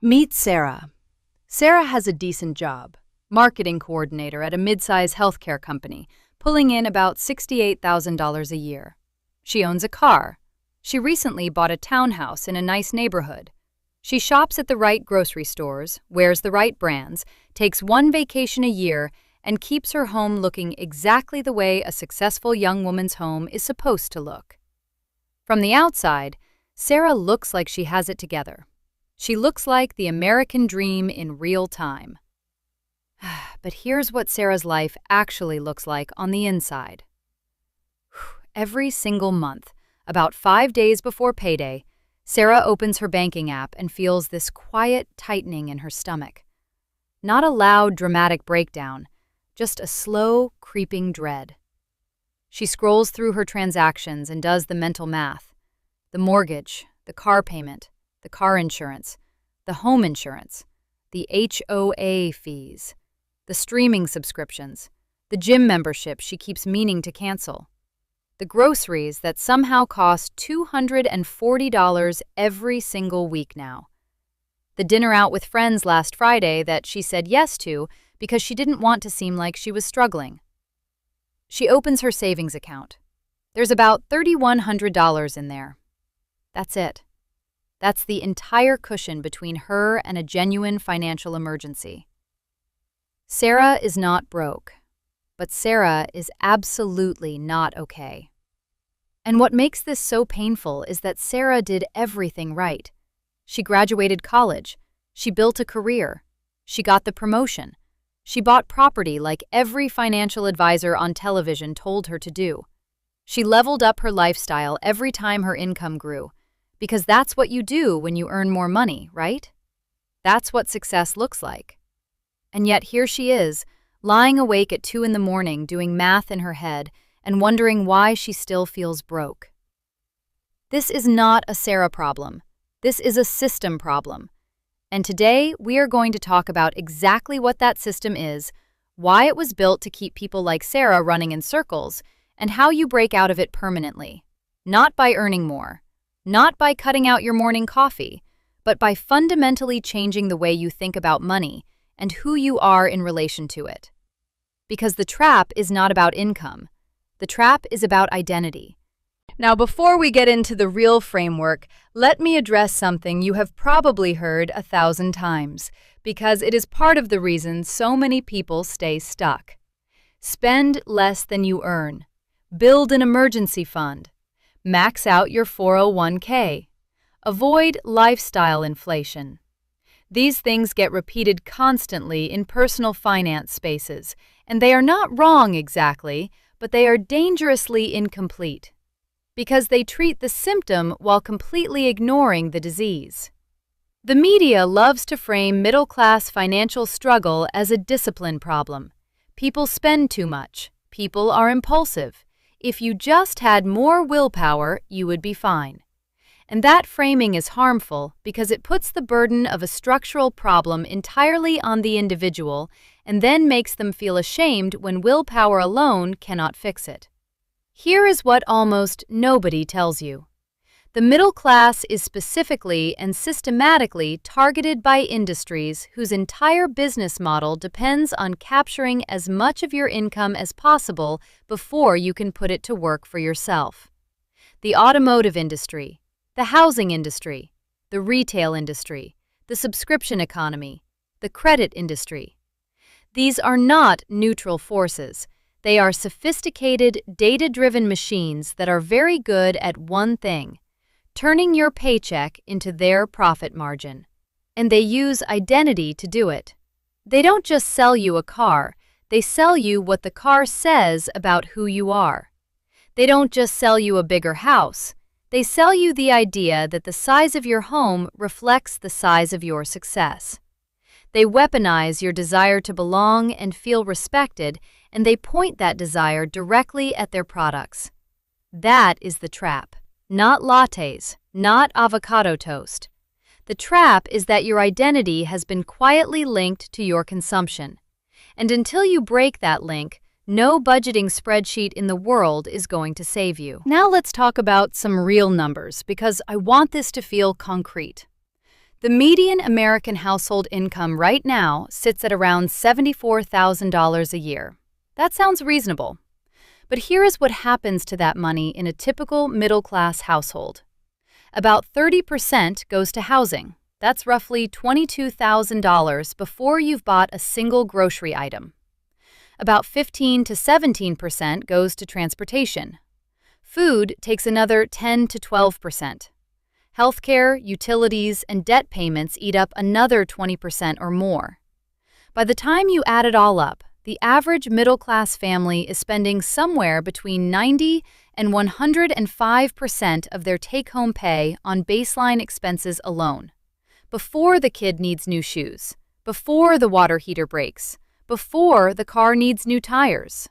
Meet Sarah. Sarah has a decent job, marketing coordinator at a mid-size healthcare company, pulling in about $68,000 a year. She owns a car. She recently bought a townhouse in a nice neighborhood. She shops at the right grocery stores, wears the right brands, takes one vacation a year, and keeps her home looking exactly the way a successful young woman's home is supposed to look. From the outside, Sarah looks like she has it together. She looks like the American dream in real time. But here's what Sarah's life actually looks like on the inside. Every single month, about 5 days before payday, Sarah opens her banking app and feels this quiet tightening in her stomach. Not a loud, dramatic breakdown, just a slow, creeping dread. She scrolls through her transactions and does the mental math. The mortgage, the car payment, the car insurance, the home insurance, the HOA fees, the streaming subscriptions, the gym membership she keeps meaning to cancel, the groceries that somehow cost $240 every single week now, the dinner out with friends last Friday that she said yes to because she didn't want to seem like she was struggling. She opens her savings account. There's about $3,100 in there. That's it. That's the entire cushion between her and a genuine financial emergency. Sarah is not broke, but Sarah is absolutely not okay. And what makes this so painful is that Sarah did everything right. She graduated college. She built a career. She got the promotion. She bought property like every financial advisor on television told her to do. She leveled up her lifestyle every time her income grew. Because that's what you do when you earn more money, right? That's what success looks like. And yet here she is, lying awake at 2 a.m. doing math in her head and wondering why she still feels broke. This is not a Sarah problem. This is a system problem. And today we are going to talk about exactly what that system is, why it was built to keep people like Sarah running in circles, and how you break out of it permanently. Not by earning more. Not by cutting out your morning coffee, but by fundamentally changing the way you think about money and who you are in relation to it. Because the trap is not about income. The trap is about identity. Now, before we get into the real framework, let me address something you have probably heard 1,000 times, because it is part of the reason so many people stay stuck. Spend less than you earn. Build an emergency fund. Max out your 401k. Avoid lifestyle inflation. These things get repeated constantly in personal finance spaces, and they are not wrong exactly, but they are dangerously incomplete because they treat the symptom while completely ignoring the disease. The media loves to frame middle-class financial struggle as a discipline problem. People spend too much. People are impulsive. If you just had more willpower, you would be fine. And that framing is harmful because it puts the burden of a structural problem entirely on the individual and then makes them feel ashamed when willpower alone cannot fix it. Here is what almost nobody tells you. The middle class is specifically and systematically targeted by industries whose entire business model depends on capturing as much of your income as possible before you can put it to work for yourself. The automotive industry, the housing industry, the retail industry, the subscription economy, the credit industry. These are not neutral forces. They are sophisticated, data-driven machines that are very good at one thing: turning your paycheck into their profit margin. And they use identity to do it. They don't just sell you a car, they sell you what the car says about who you are. They don't just sell you a bigger house, they sell you the idea that the size of your home reflects the size of your success. They weaponize your desire to belong and feel respected, and they point that desire directly at their products. That is the trap. Not lattes, not avocado toast. The trap is that your identity has been quietly linked to your consumption. And until you break that link, no budgeting spreadsheet in the world is going to save you. Now let's talk about some real numbers because I want this to feel concrete. The median American household income right now sits at around $74,000 a year. That sounds reasonable. But here is what happens to that money in a typical middle-class household. About 30% goes to housing. That's roughly $22,000 before you've bought a single grocery item. About 15 to 17% goes to transportation. Food takes another 10 to 12%. Healthcare, utilities, and debt payments eat up another 20% or more. By the time you add it all up, the average middle-class family is spending somewhere between 90 and 105% of their take-home pay on baseline expenses alone. Before the kid needs new shoes, before the water heater breaks, before the car needs new tires.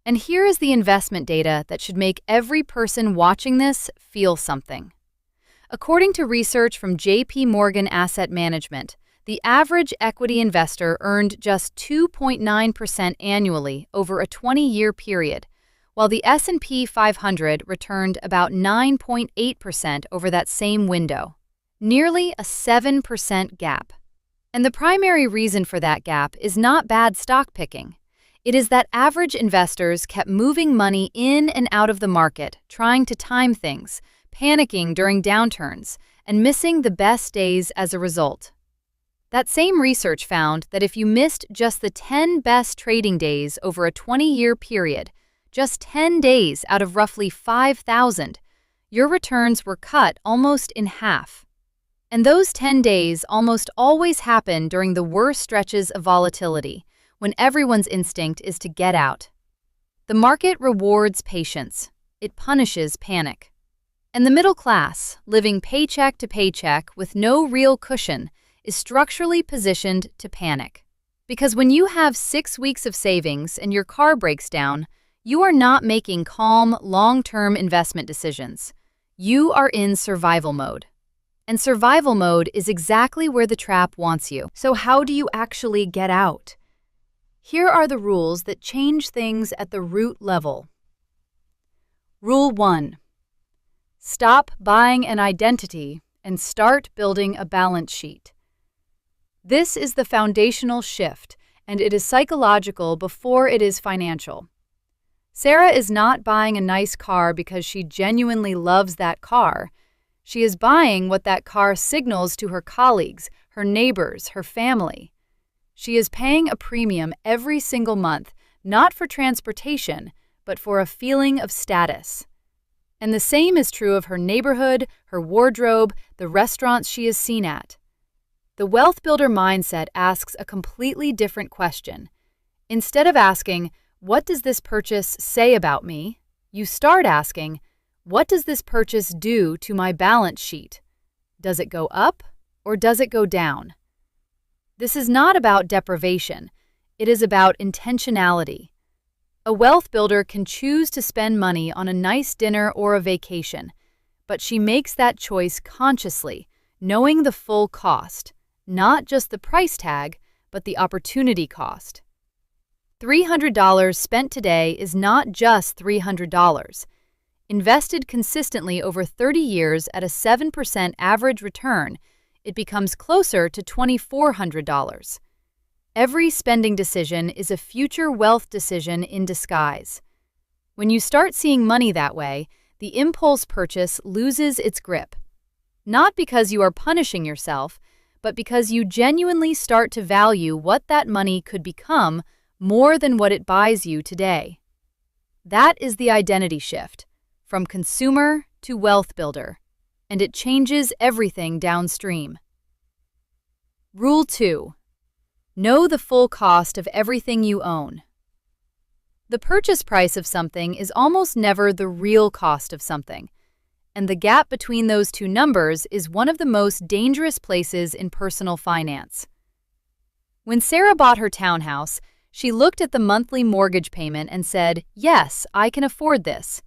And here is the investment data that should make every person watching this feel something. According to research from J.P. Morgan Asset Management, the average equity investor earned just 2.9% annually over a 20-year period, while the S&P 500 returned about 9.8% over that same window, nearly a 7% gap. And the primary reason for that gap is not bad stock picking. It is that average investors kept moving money in and out of the market, trying to time things, panicking during downturns, and missing the best days as a result. That same research found that if you missed just the 10 best trading days over a 20-year period, just 10 days out of roughly 5,000, your returns were cut almost in half. And those 10 days almost always happen during the worst stretches of volatility, when everyone's instinct is to get out. The market rewards patience. It punishes panic. And the middle class, living paycheck to paycheck with no real cushion, is structurally positioned to panic. Because when you have 6 weeks of savings and your car breaks down, you are not making calm, long-term investment decisions. You are in survival mode. And survival mode is exactly where the trap wants you. So how do you actually get out? Here are the rules that change things at the root level. Rule 1. Stop buying an identity and start building a balance sheet. This is the foundational shift, and it is psychological before it is financial. Sarah is not buying a nice car because she genuinely loves that car. She is buying what that car signals to her colleagues, her neighbors, her family. She is paying a premium every single month, not for transportation, but for a feeling of status. And the same is true of her neighborhood, her wardrobe, the restaurants she is seen at. The wealth builder mindset asks a completely different question. Instead of asking, "What does this purchase say about me?" you start asking, "What does this purchase do to my balance sheet? Does it go up or does it go down?" This is not about deprivation. It is about intentionality. A wealth builder can choose to spend money on a nice dinner or a vacation, but she makes that choice consciously, knowing the full cost, not just the price tag, but the opportunity cost. $300 spent today is not just $300. Invested consistently over 30 years at a 7% average return, it becomes closer to $2,400. Every spending decision is a future wealth decision in disguise. When you start seeing money that way, the impulse purchase loses its grip. Not because you are punishing yourself, but because you genuinely start to value what that money could become more than what it buys you today. That is the identity shift, from consumer to wealth builder, and it changes everything downstream. Rule 2. Know the full cost of everything you own. The purchase price of something is almost never the real cost of something, and the gap between those two numbers is one of the most dangerous places in personal finance. When Sarah bought her townhouse, she looked at the monthly mortgage payment and said, "Yes, I can afford this."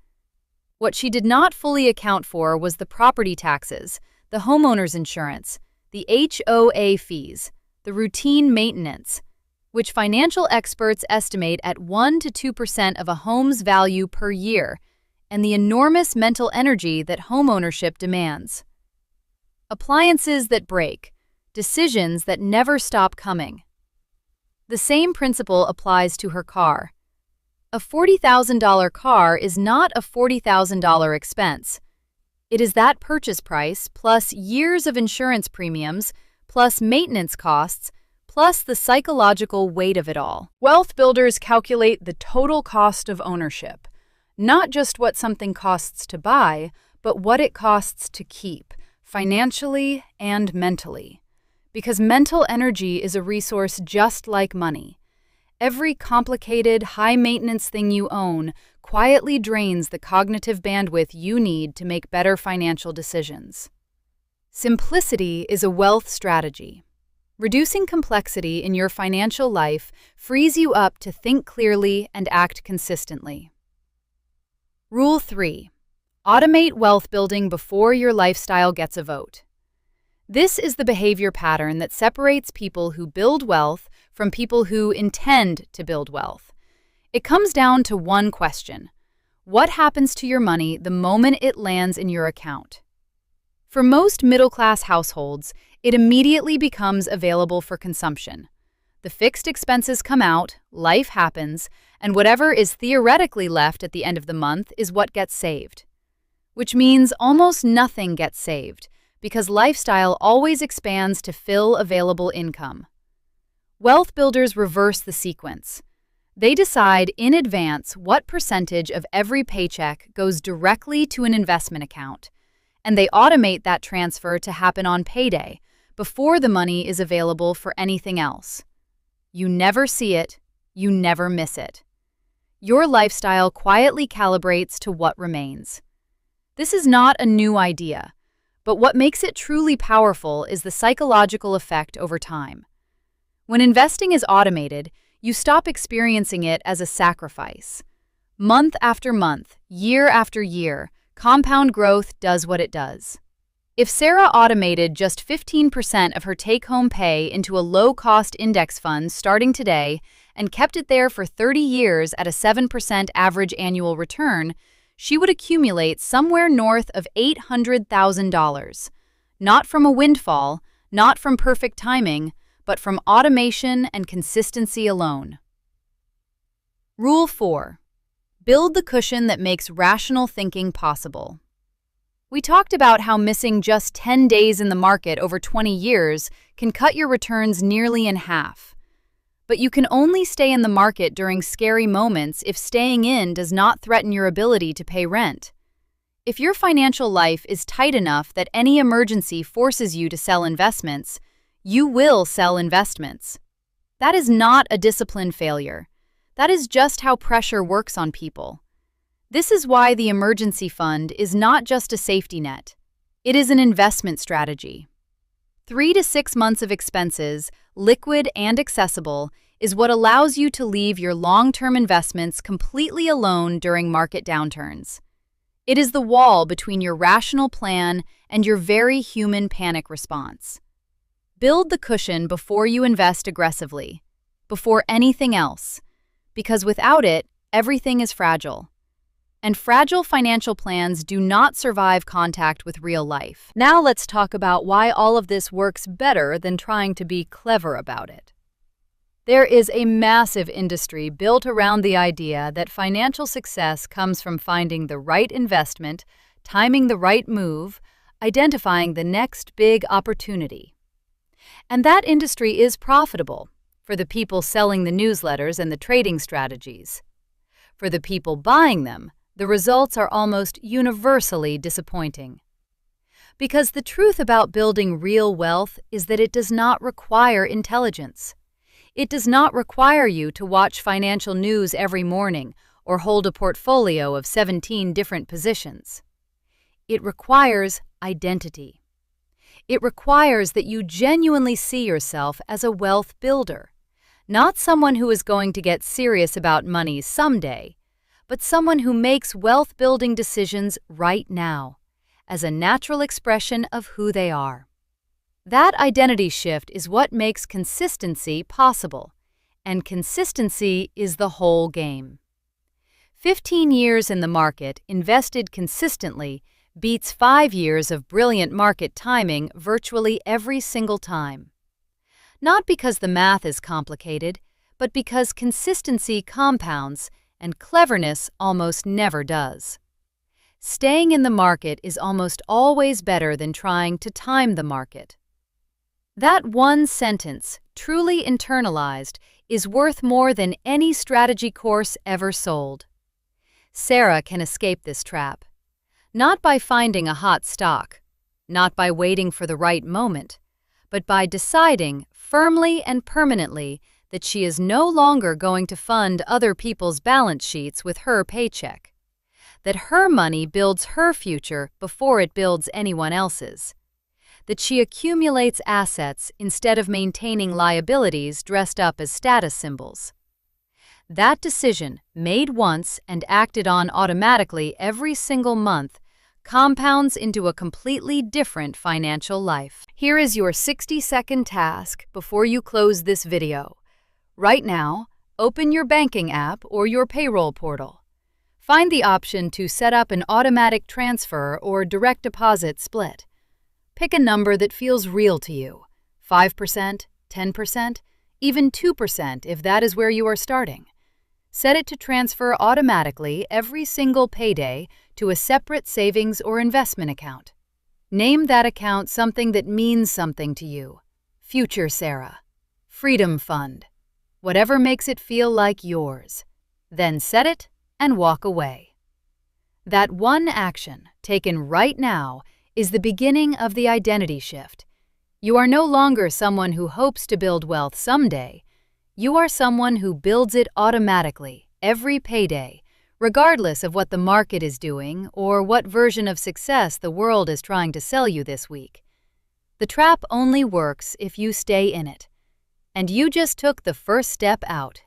What she did not fully account for was the property taxes, the homeowner's insurance, the HOA fees, the routine maintenance, which financial experts estimate at 1 to 2% of a home's value per year, and the enormous mental energy that homeownership demands. Appliances that break, decisions that never stop coming. The same principle applies to her car. A $40,000 car is not a $40,000 expense. It is that purchase price plus years of insurance premiums, plus maintenance costs, plus the psychological weight of it all. Wealth builders calculate the total cost of ownership, not just what something costs to buy, but what it costs to keep, financially and mentally. Because mental energy is a resource just like money. Every complicated, high-maintenance thing you own quietly drains the cognitive bandwidth you need to make better financial decisions. Simplicity is a wealth strategy. Reducing complexity in your financial life frees you up to think clearly and act consistently. Rule 3. Automate wealth building before your lifestyle gets a vote. This is the behavior pattern that separates people who build wealth from people who intend to build wealth. It comes down to one question: what happens to your money the moment it lands in your account? For most middle-class households, it immediately becomes available for consumption. The fixed expenses come out, life happens, and whatever is theoretically left at the end of the month is what gets saved. Which means almost nothing gets saved, because lifestyle always expands to fill available income. Wealth builders reverse the sequence. They decide in advance what percentage of every paycheck goes directly to an investment account, and they automate that transfer to happen on payday, before the money is available for anything else. You never see it, you never miss it. Your lifestyle quietly calibrates to what remains. This is not a new idea, but what makes it truly powerful is the psychological effect over time. When investing is automated, you stop experiencing it as a sacrifice. Month after month, year after year, compound growth does what it does. If Sarah automated just 15% of her take-home pay into a low-cost index fund starting today and kept it there for 30 years at a 7% average annual return, she would accumulate somewhere north of $800,000. Not from a windfall, not from perfect timing, but from automation and consistency alone. Rule 4. Build the cushion that makes rational thinking possible. We talked about how missing just 10 days in the market over 20 years can cut your returns nearly in half. But you can only stay in the market during scary moments if staying in does not threaten your ability to pay rent. If your financial life is tight enough that any emergency forces you to sell investments, you will sell investments. That is not a discipline failure. That is just how pressure works on people. This is why the emergency fund is not just a safety net. It is an investment strategy. 3 to 6 months of expenses, liquid and accessible, is what allows you to leave your long-term investments completely alone during market downturns. It is the wall between your rational plan and your very human panic response. Build the cushion before you invest aggressively, before anything else, because without it, everything is fragile. And fragile financial plans do not survive contact with real life. Now let's talk about why all of this works better than trying to be clever about it. There is a massive industry built around the idea that financial success comes from finding the right investment, timing the right move, identifying the next big opportunity. And that industry is profitable for the people selling the newsletters and the trading strategies. For the people buying them, the results are almost universally disappointing. Because the truth about building real wealth is that it does not require intelligence. It does not require you to watch financial news every morning or hold a portfolio of 17 different positions. It requires identity. It requires that you genuinely see yourself as a wealth builder, not someone who is going to get serious about money someday, but someone who makes wealth-building decisions right now, as a natural expression of who they are. That identity shift is what makes consistency possible, and consistency is the whole game. 15 years in the market, invested consistently, beats 5 years of brilliant market timing virtually every single time. Not because the math is complicated, but because consistency compounds and cleverness almost never does. Staying in the market is almost always better than trying to time the market. That one sentence, truly internalized, is worth more than any strategy course ever sold. Sarah can escape this trap. Not by finding a hot stock, not by waiting for the right moment, but by deciding firmly and permanently that she is no longer going to fund other people's balance sheets with her paycheck. That her money builds her future before it builds anyone else's. That she accumulates assets instead of maintaining liabilities dressed up as status symbols. That decision, made once and acted on automatically every single month, compounds into a completely different financial life. Here is your 60-second task before you close this video. Right now, open your banking app or your payroll portal. Find the option to set up an automatic transfer or direct deposit split. Pick a number that feels real to you, 5%, 10%, even 2% if that is where you are starting. Set it to transfer automatically every single payday to a separate savings or investment account. Name that account something that means something to you. Future Sarah. Freedom Fund. Whatever makes it feel like yours. Then set it and walk away. That one action, taken right now, is the beginning of the identity shift. You are no longer someone who hopes to build wealth someday. You are someone who builds it automatically, every payday, regardless of what the market is doing or what version of success the world is trying to sell you this week. The trap only works if you stay in it. And you just took the first step out.